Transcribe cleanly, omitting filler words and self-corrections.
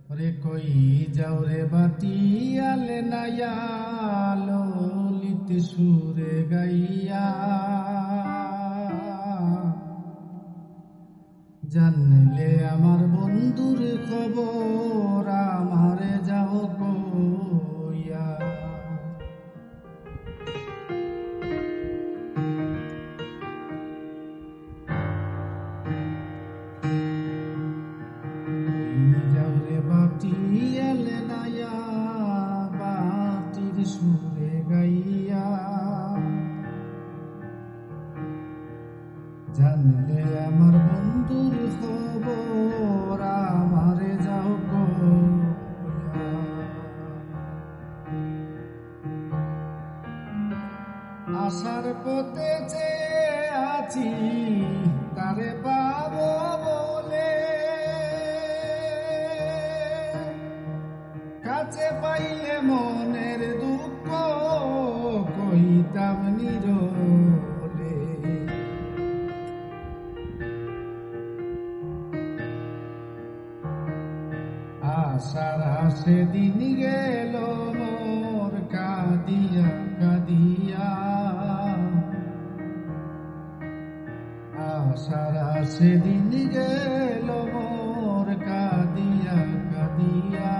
রে কই যাও রে বাটিয়ালে নাইয়া ললিত সুরে গাইয়া জানলে আমার বন্ধুর খবর আমারে যাও কইয়া। যাও রে বাটিয়ালে নাইয়া বাটির সুরে গাইয়া জানলে আমার বন্ধুর খবর আমারে যাও কইয়া। আসার পথে যে আছি তারে পাবো বলে, কাছে পাইলে মনের দুঃখ কইতাম নীরবে। আশার সেদিন গেল মোর কাঁদিয়া কাঁদিয়া, আশার সেদিন গেল মোর কাঁদিয়া কাঁদিয়া।